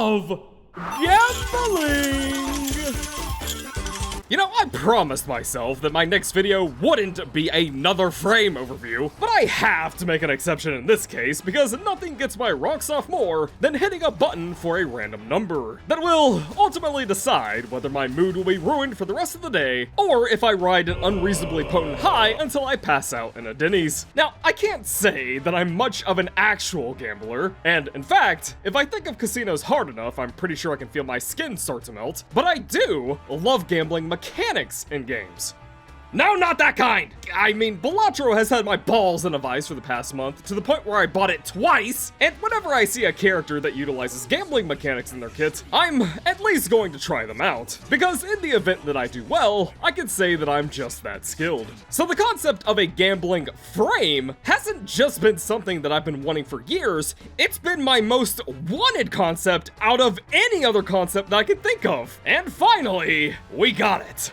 of gambling! You know, I promised myself that my next video wouldn't be another frame overview, but I have to make an exception in this case because nothing gets my rocks off more than hitting a button for a random number that will ultimately decide whether my mood will be ruined for the rest of the day or if I ride an unreasonably potent high until I pass out in a Denny's. Now, I can't say that I'm much of an actual gambler, and in fact, if I think of casinos hard enough, I'm pretty sure I can feel my skin start to melt, but I do love gambling mechanics in games. No, not that kind! I mean, Balatro has had my balls in a vice for the past month, to the point where I bought it twice, and whenever I see a character that utilizes gambling mechanics in their kit, I'm at least going to try them out. Because in the event that I do well, I can say that I'm just that skilled. So the concept of a gambling frame hasn't just been something that I've been wanting for years, it's been my most wanted concept out of any other concept that I can think of. And finally, we got it.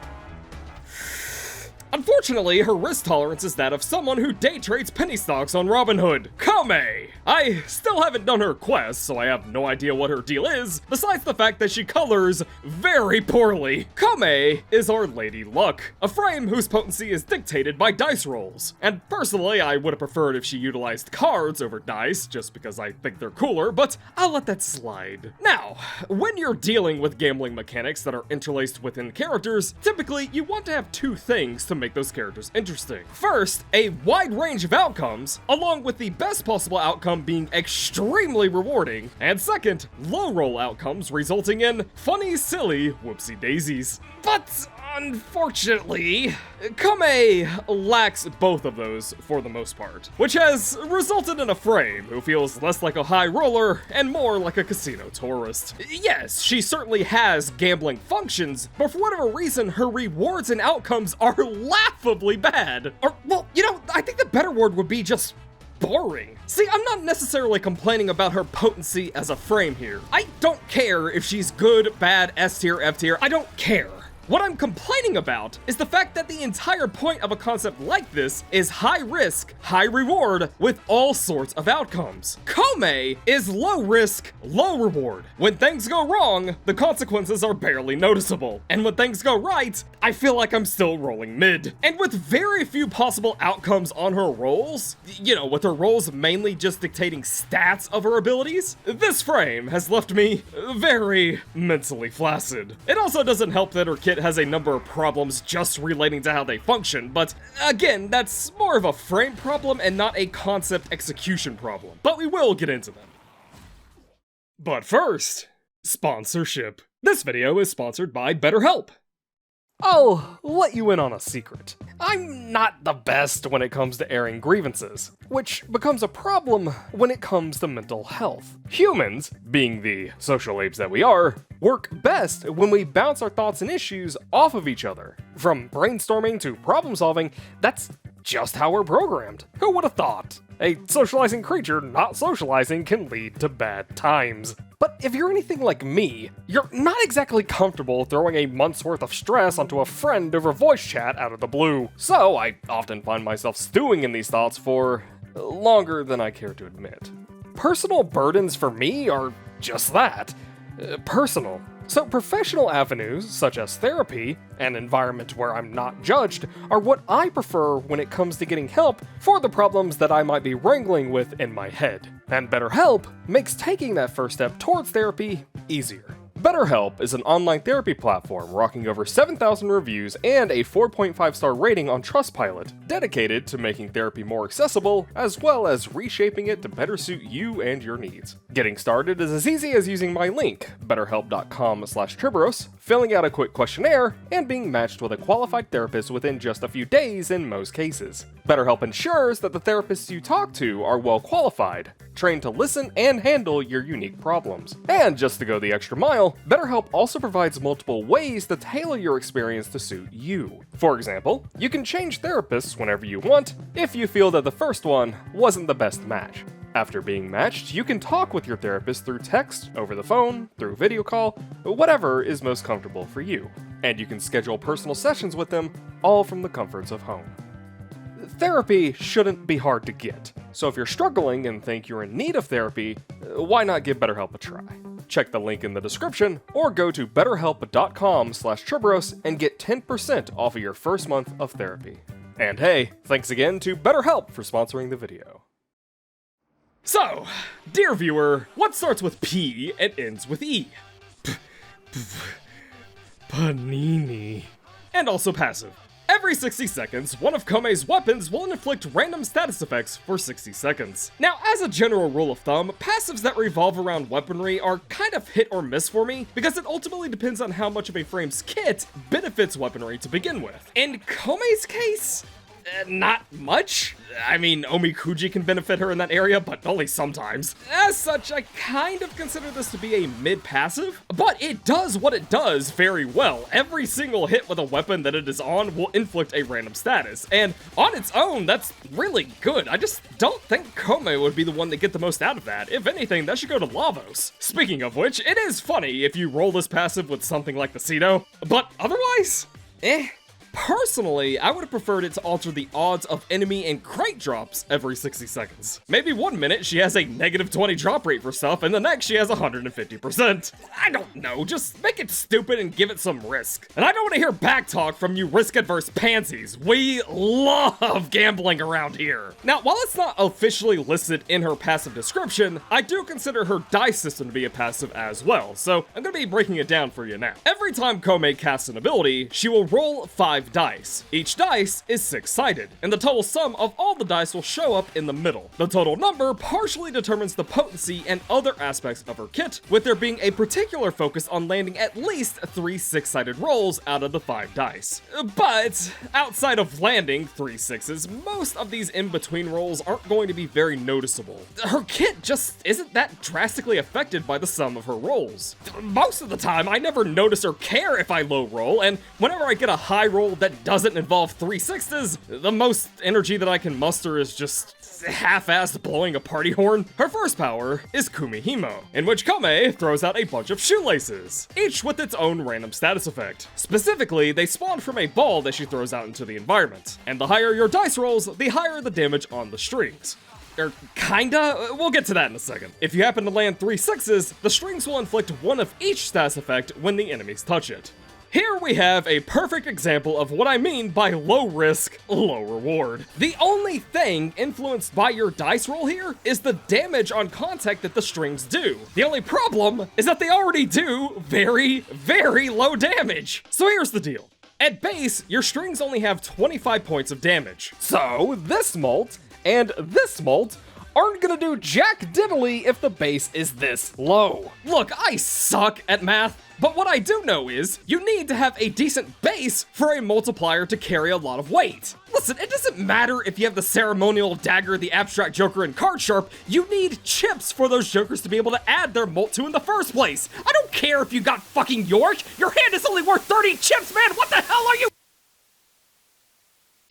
Unfortunately, her risk tolerance is that of someone who day trades penny stocks on Robinhood, Koumei. I still haven't done her quest, so I have no idea what her deal is, besides the fact that she colors very poorly. Koumei is our Lady Luck, a frame whose potency is dictated by dice rolls. And personally, I would have preferred if she utilized cards over dice, just because I think they're cooler, but I'll let that slide. Now, when you're dealing with gambling mechanics that are interlaced within characters, typically you want to have two things to make those characters interesting. First, a wide range of outcomes, along with the best possible outcome being extremely rewarding, and second, low roll outcomes resulting in funny, silly whoopsie daisies. But unfortunately, Koumei lacks both of those for the most part, which has resulted in a frame who feels less like a high roller and more like a casino tourist. Yes, she certainly has gambling functions, but for whatever reason, her rewards and outcomes are laughably bad. Or, well, you know, I think the better word would be just boring. See, I'm not necessarily complaining about her potency as a frame here. I don't care if she's good, bad, S tier, F tier, I don't care. What I'm complaining about is the fact that the entire point of a concept like this is high risk, high reward with all sorts of outcomes. Koumei is low risk, low reward. When things go wrong, the consequences are barely noticeable. And when things go right, I feel like I'm still rolling mid. And with very few possible outcomes on her rolls, you know, with her rolls mainly just dictating stats of her abilities, this frame has left me very mentally flaccid. It also doesn't help that her kit has a number of problems just relating to how they function, but again, that's more of a frame problem and not a concept execution problem. But we will get into them. But first, sponsorship. This video is sponsored by BetterHelp. Oh, let you in on a secret. I'm not the best when it comes to airing grievances, which becomes a problem when it comes to mental health. Humans, being the social apes that we are, work best when we bounce our thoughts and issues off of each other. From brainstorming to problem solving, that's just how we're programmed. Who would have thought? A socializing creature not socializing can lead to bad times. But if you're anything like me, you're not exactly comfortable throwing a month's worth of stress onto a friend over voice chat out of the blue. So I often find myself stewing in these thoughts for longer than I care to admit. Personal burdens for me are just that, personal. So professional avenues, such as therapy, an environment where I'm not judged, are what I prefer when it comes to getting help for the problems that I might be wrangling with in my head. And BetterHelp makes taking that first step towards therapy easier. BetterHelp is an online therapy platform rocking over 7,000 reviews and a 4.5-star rating on Trustpilot, dedicated to making therapy more accessible, as well as reshaping it to better suit you and your needs. Getting started is as easy as using my link, betterhelp.com/Triburos, filling out a quick questionnaire, and being matched with a qualified therapist within just a few days in most cases. BetterHelp ensures that the therapists you talk to are well qualified, trained to listen and handle your unique problems. And just to go the extra mile, BetterHelp also provides multiple ways to tailor your experience to suit you. For example, you can change therapists whenever you want if you feel that the first one wasn't the best match. After being matched, you can talk with your therapist through text, over the phone, through video call, whatever is most comfortable for you. And you can schedule personal sessions with them, all from the comforts of home. Therapy shouldn't be hard to get, so if you're struggling and think you're in need of therapy, why not give BetterHelp a try? check the link in the description, or go to betterhelp.com/Triburos and get 10% off of your first month of therapy. And hey, thanks again to BetterHelp for sponsoring the video. So, dear viewer, what starts with P and ends with E? Panini. And also passive. Every 60 seconds, one of Koumei's weapons will inflict random status effects for 60 seconds. Now, as a general rule of thumb, passives that revolve around weaponry are kind of hit or miss for me, because it ultimately depends on how much of a frame's kit benefits weaponry to begin with. In Koumei's case, not much. I mean, Omikuji can benefit her in that area, but only sometimes. As such, I kind of consider this to be a mid-passive, but it does what it does very well. Every single hit with a weapon that it is on will inflict a random status, and on its own, that's really good. I just don't think Koumei would be the one to get the most out of that. If anything, that should go to Lavos. Speaking of which, it is funny if you roll this passive with something like the Cedo, but otherwise, Personally, I would have preferred it to alter the odds of enemy and crate drops every 60 seconds. Maybe one minute she has a -20 drop rate for stuff, and the next she has 150%. I don't know, just make it stupid and give it some risk. And I don't want to hear backtalk from you risk-adverse pansies. We love gambling around here. Now, while it's not officially listed in her passive description, I do consider her dice system to be a passive as well, so I'm going to be breaking it down for you now. Every time Koumei casts an ability, she will roll 5 dice. Each dice is 6-sided, and the total sum of all the dice will show up in the middle. The total number partially determines the potency and other aspects of her kit, with there being a particular focus on landing at least 3 6-sided rolls out of the 5 dice. But outside of landing 3 6s, most of these in-between rolls aren't going to be very noticeable. Her kit just isn't that drastically affected by the sum of her rolls. Most of the time, I never notice or care if I low roll, and whenever I get a high roll that doesn't involve 3 6s, the most energy that I can muster is just half-assed blowing a party horn. Her first power is Kumihimo, in which Koumei throws out a bunch of shoelaces, each with its own random status effect. Specifically, they spawn from a ball that she throws out into the environment, and the higher your dice rolls, the higher the damage on the strings. Or kinda? We'll get to that in a second. If you happen to land 3 6s, the strings will inflict one of each status effect when the enemies touch it. Here we have a perfect example of what I mean by low risk, low reward. The only thing influenced by your dice roll here is the damage on contact that the strings do. The only problem is that they already do very, very low damage. So here's the deal. At base, your strings only have 25 points of damage. So this mult and this mult aren't gonna do jack diddly if the base is this low. Look, I suck at math, but what I do know is you need to have a decent base for a multiplier to carry a lot of weight. Listen, it doesn't matter if you have the ceremonial dagger, the abstract joker, and card sharp, you need chips for those jokers to be able to add their mult to in the first place. I don't care if you got fucking York, your hand is only worth 30 chips, man, what the hell are you?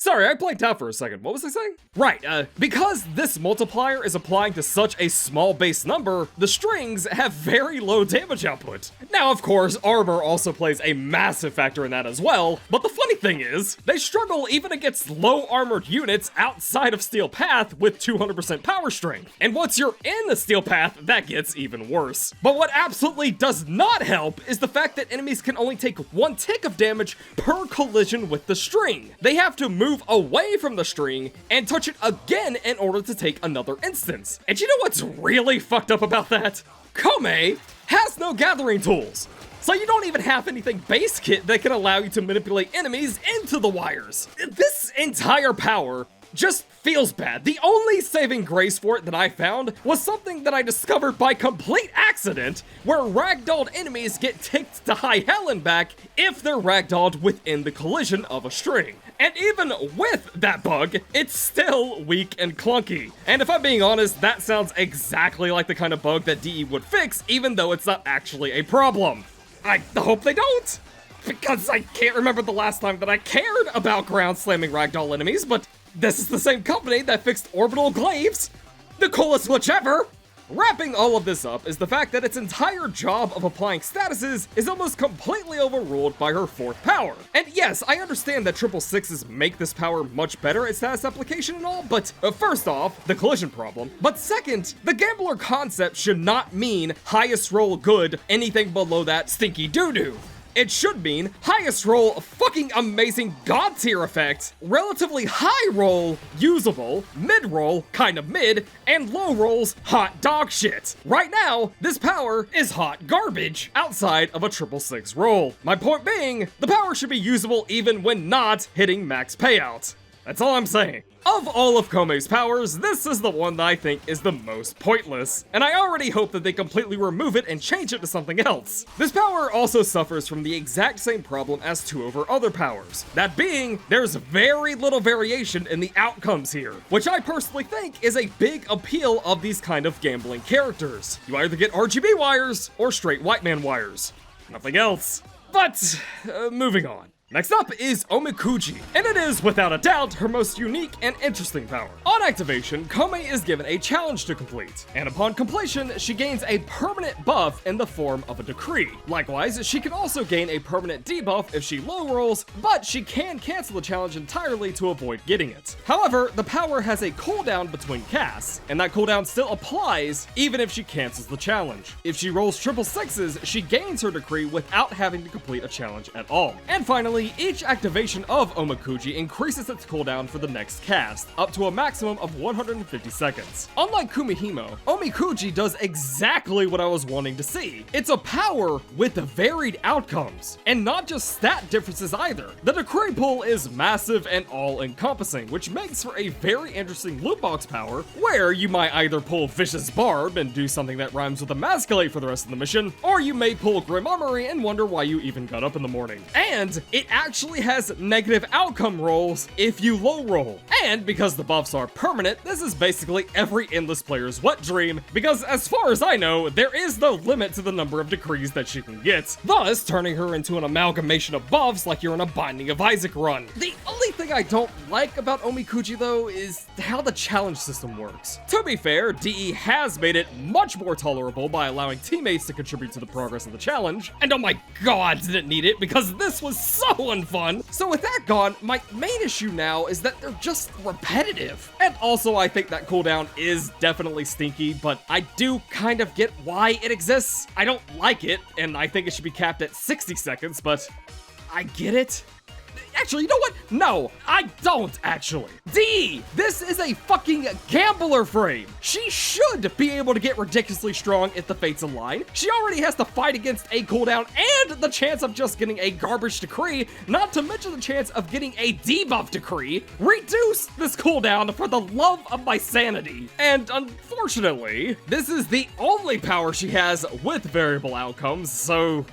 Sorry, I blanked out for a second. What was I saying? Right, because this multiplier is applying to such a small base number, the strings have very low damage output. Now, of course, armor also plays a massive factor in that as well, but the funny thing is, they struggle even against low armored units outside of Steel Path with 200% power strength. And once you're in the Steel Path, that gets even worse. But what absolutely does not help is the fact that enemies can only take 1 tick of damage per collision with the string. They have to move away from the string and touch it again in order to take another instance. And you know what's really fucked up about that? Koumei has no gathering tools. So you don't even have anything base kit that can allow you to manipulate enemies into the wires. This entire power just feels bad. The only saving grace for it that I found was something that I discovered by complete accident, where ragdolled enemies get ticked to high hell and back if they're ragdolled within the collision of a string. And even with that bug, it's still weak and clunky. And if I'm being honest, that sounds exactly like the kind of bug that DE would fix, even though it's not actually a problem. I hope they don't, because I can't remember the last time that I cared about ground slamming ragdoll enemies, but this is the same company that fixed orbital glaives, the coolest glitch ever, Wrapping all of this up is the fact that its entire job of applying statuses is almost completely overruled by her 4th power. And yes, I understand that 666s make this power much better at status application and all, but first off, the collision problem. But second, the gambler concept should not mean highest roll good, anything below that stinky doo-doo. It should mean highest roll fucking amazing god tier effect, relatively high roll usable, mid roll kind of mid, and low rolls hot dog shit. Right now, this power is hot garbage outside of a 666 roll. My point being, the power should be usable even when not hitting max payout. That's all I'm saying. Of all of Koumei's powers, this is the one that I think is the most pointless, and I already hope that they completely remove it and change it to something else. This power also suffers from the exact same problem as 2 of her other powers. That being, there's very little variation in the outcomes here, which I personally think is a big appeal of these kind of gambling characters. You either get RGB wires or straight white man wires. Nothing else. But, moving on. Next up is Omikuji, and it is, without a doubt, her most unique and interesting power. On activation, Koumei is given a challenge to complete, and upon completion, she gains a permanent buff in the form of a decree. Likewise, she can also gain a permanent debuff if she low rolls, but she can cancel the challenge entirely to avoid getting it. However, the power has a cooldown between casts, and that cooldown still applies even if she cancels the challenge. If she rolls 666s, she gains her decree without having to complete a challenge at all. And finally, each activation of Omikuji increases its cooldown for the next cast, up to a maximum of 150 seconds. Unlike Kumihimo, Omikuji does exactly what I was wanting to see. It's a power with varied outcomes, and not just stat differences either. The decree pool is massive and all-encompassing, which makes for a very interesting loot box power, where you might either pull Vicious Barb and do something that rhymes with Emasculate for the rest of the mission, or you may pull Grim Armory and wonder why you even got up in the morning. And it actually has negative outcome rolls if you low roll. And because the buffs are permanent, this is basically every Endless player's wet dream, because as far as I know, there is no limit to the number of decrees that she can get, thus turning her into an amalgamation of buffs like you're in a Binding of Isaac run. The only thing I don't like about Omikuji though is how the challenge system works. To be fair, DE has made it much more tolerable by allowing teammates to contribute to the progress of the challenge, and oh my god, did it need it, because this was so unfun. So with that gone, my main issue now is that they're just repetitive. And also I think that cooldown is definitely stinky, but I do kind of get why it exists. I don't like it, and I think it should be capped at 60 seconds, but I get it. Actually, you know what? No, I don't actually. D, this is a fucking gambler frame. She should be able to get ridiculously strong if the fates align. She already has to fight against a cooldown and the chance of just getting a garbage decree, not to mention the chance of getting a debuff decree. Reduce this cooldown for the love of my sanity. And unfortunately, this is the only power she has with variable outcomes, so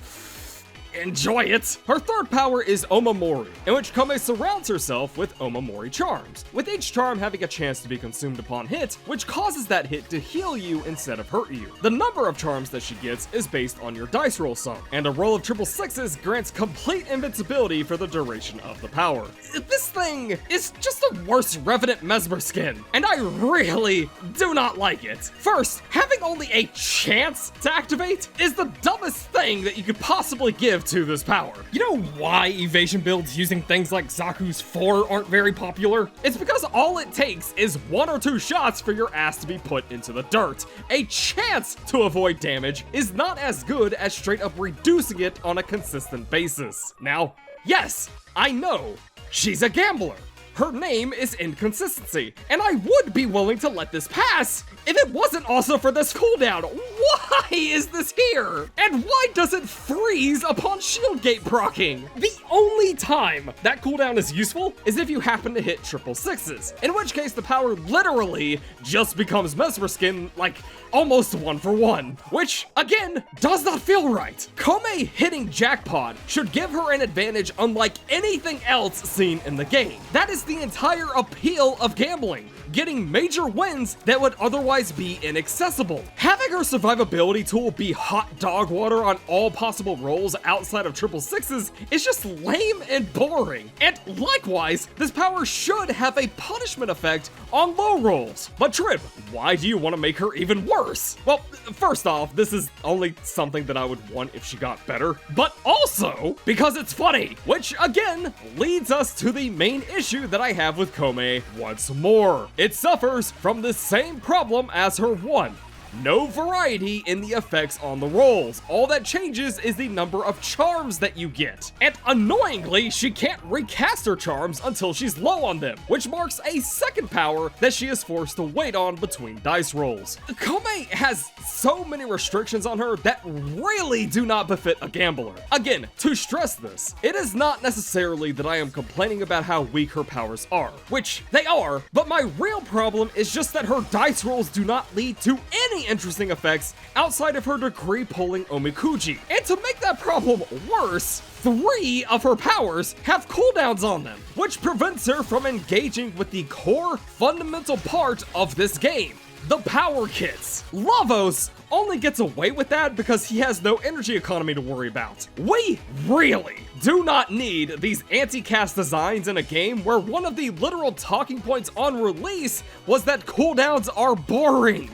enjoy it! Her 3rd power is Omamori, in which Koumei surrounds herself with Omamori charms, with each charm having a chance to be consumed upon hit, which causes that hit to heal you instead of hurt you. The number of charms that she gets is based on your dice roll sum, and a roll of 666s grants complete invincibility for the duration of the power. This thing is just the worst Revenant Mesmer skin, and I really do not like it. First, having only a chance to activate is the dumbest thing that you could possibly give to this power. You know why evasion builds using things like Zaku's 4 aren't very popular? It's because all it takes is 1 or 2 shots for your ass to be put into the dirt. A chance to avoid damage is not as good as straight up reducing it on a consistent basis. Now, yes, I know, she's a gambler. Her name is Inconsistency, and I would be willing to let this pass if it wasn't also for this cooldown. Why is this here? And why does it freeze upon shield gate proccing? The only time that cooldown is useful is if you happen to hit 666s, in which case the power literally just becomes Mesmer skin, like almost 1 for 1, which again does not feel right. Koumei hitting jackpot should give her an advantage unlike anything else seen in the game. That is the entire appeal of gambling, getting major wins that would otherwise be inaccessible. Having her survivability ability tool be hot dog water on all possible rolls outside of triple sixes is just lame and boring. And likewise, this power should have a punishment effect on low rolls. But Trib, why do you want to make her even worse? Well, first off, this is only something that I would want if she got better, but also because it's funny, which again leads us to the main issue that I have with Koumei once more. It suffers from the same problem as her one. No variety in the effects on the rolls. All that changes is the number of charms that you get. And annoyingly, she can't recast her charms until she's low on them, which marks a second power that she is forced to wait on between dice rolls. Koumei has so many restrictions on her that really do not befit a gambler. Again, to stress this, it is not necessarily that I am complaining about how weak her powers are, which they are, but my real problem is just that her dice rolls do not lead to any interesting effects outside of her decree pulling omikuji. And to make that problem worse, 3 of her powers have cooldowns on them, which prevents her from engaging with the core fundamental part of this game, the power kits. Lavos only gets away with that because he has no energy economy to worry about. We really do not need these anti-cast designs in a game where one of the literal talking points on release was that cooldowns are boring.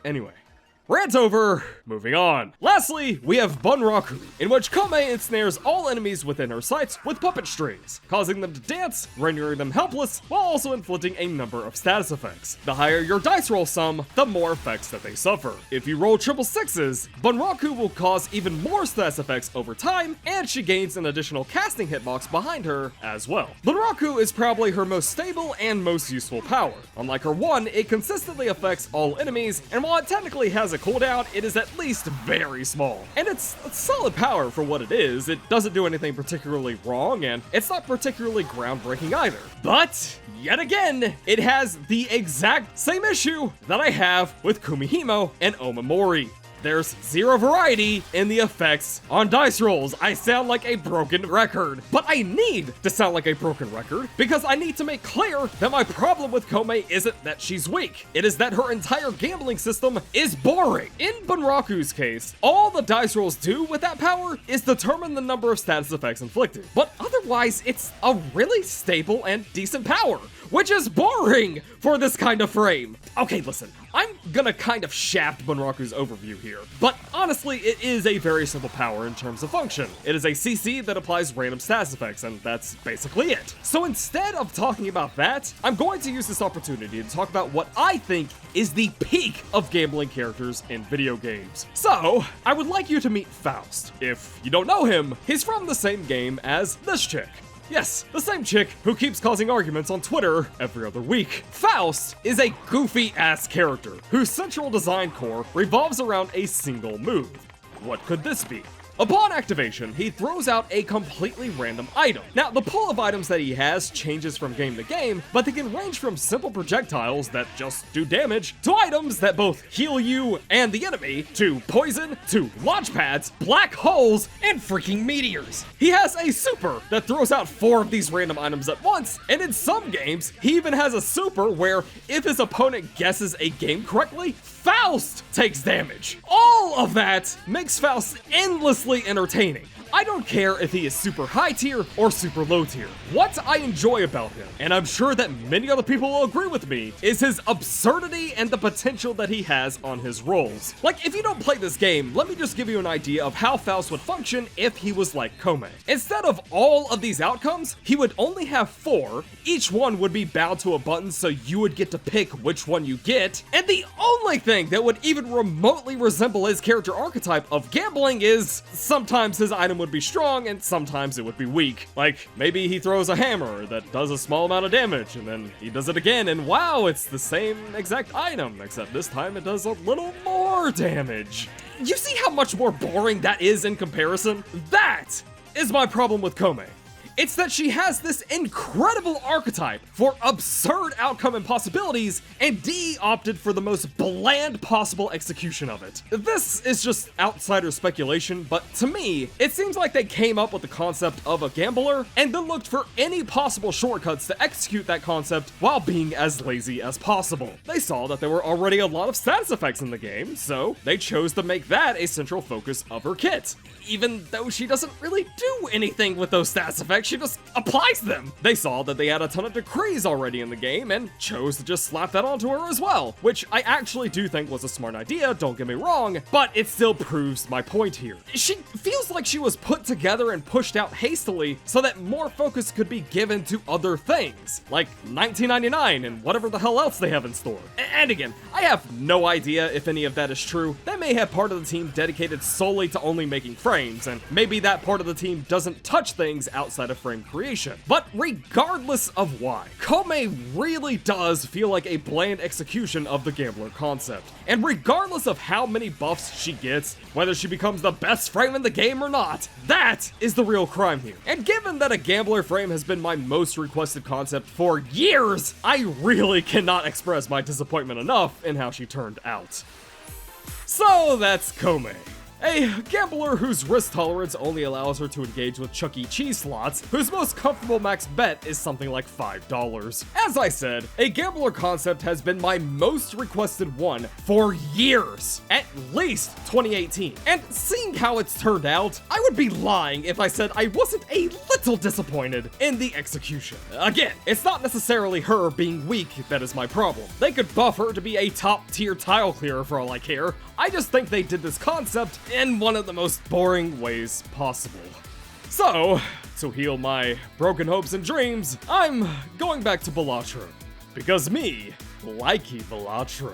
Anyway, rant over, moving on. Lastly, we have Bunraku, in which Koumei ensnares all enemies within her sights with puppet strings, causing them to dance, rendering them helpless, while also inflicting a number of status effects. The higher your dice roll sum, the more effects that they suffer. If you roll triple sixes, Bunraku will cause even more status effects over time, and she gains an additional casting hitbox behind her as well. Bunraku is probably her most stable and most useful power. Unlike her one, it consistently affects all enemies, and while it technically has a cooldown, it is at least very small. And it's a solid power for what it is. It doesn't do anything particularly wrong, and it's not particularly groundbreaking either. But yet again, it has the exact same issue that I have with Kumihimo and Omamori. There's zero variety in the effects on dice rolls. I sound like a broken record, but I need to sound like a broken record because I need to make clear that my problem with Koumei isn't that she's weak. It is that her entire gambling system is boring. In Bunraku's case, all the dice rolls do with that power is determine the number of status effects inflicted, but otherwise it's a really stable and decent power, which is boring for this kind of frame. Okay, listen, I'm gonna kind of shaft Bunraku's overview here, but honestly, it is a very simple power in terms of function. It is a CC that applies random status effects, and that's basically it. So instead of talking about that, I'm going to use this opportunity to talk about what I think is the peak of gambling characters in video games. So, I would like you to meet Faust. If you don't know him, he's from the same game as this chick. Yes, the same chick who keeps causing arguments on Twitter every other week. Faust is a goofy-ass character whose central design core revolves around a single move. What could this be? Upon activation, he throws out a completely random item. Now, the pool of items that he has changes from game to game, but they can range from simple projectiles that just do damage, to items that both heal you and the enemy, to poison, to launch pads, black holes, and freaking meteors. He has a super that throws out 4 of these random items at once, and in some games, he even has a super where if his opponent guesses a game correctly, Faust takes damage. All of that makes Faust endlessly entertaining. I don't care if he is super high tier or super low tier. What I enjoy about him, and I'm sure that many other people will agree with me, is his absurdity and the potential that he has on his rolls. Like, if you don't play this game, let me just give you an idea of how Faust would function if he was like Koumei. Instead of all of these outcomes, he would only have 4. Each one would be bound to a button, so you would get to pick which one you get. And the only thing that would even remotely resemble his character archetype of gambling is sometimes his item would be strong and sometimes it would be weak. Like, maybe he throws a hammer that does a small amount of damage and then he does it again and wow, it's the same exact item, except this time it does a little more damage. You see how much more boring that is in comparison? That is my problem with Koumei. It's that she has this incredible archetype for absurd outcome and possibilities, and D opted for the most bland possible execution of it. This is just outsider speculation, but to me, it seems like they came up with the concept of a gambler and then looked for any possible shortcuts to execute that concept while being as lazy as possible. They saw that there were already a lot of status effects in the game, so they chose to make that a central focus of her kit. Even though she doesn't really do anything with those status effects, she just applies them. They saw that they had a ton of decrees already in the game and chose to just slap that onto her as well, which I actually do think was a smart idea, don't get me wrong, but it still proves my point here. She feels like she was put together and pushed out hastily so that more focus could be given to other things, like 1999 and whatever the hell else they have in store. And again, I have no idea if any of that is true. They may have part of the team dedicated solely to only making frames, and maybe that part of the team doesn't touch things outside of frame creation. But regardless of why, Koumei really does feel like a bland execution of the gambler concept. And regardless of how many buffs she gets, whether she becomes the best frame in the game or not, that is the real crime here. And given that a gambler frame has been my most requested concept for years, I really cannot express my disappointment enough in how she turned out. So that's Koumei. A gambler whose risk tolerance only allows her to engage with Chuck E. Cheese slots, whose most comfortable max bet is something like $5. As I said, a gambler concept has been my most requested one for years, at least 2018. And seeing how it's turned out, I would be lying if I said I wasn't a little disappointed in the execution. Again, it's not necessarily her being weak that is my problem. They could buff her to be a top tier tile clearer for all I care. I just think they did this concept in one of the most boring ways possible. So, to heal my broken hopes and dreams, I'm going back to Balatro. Because me, likey Balatro.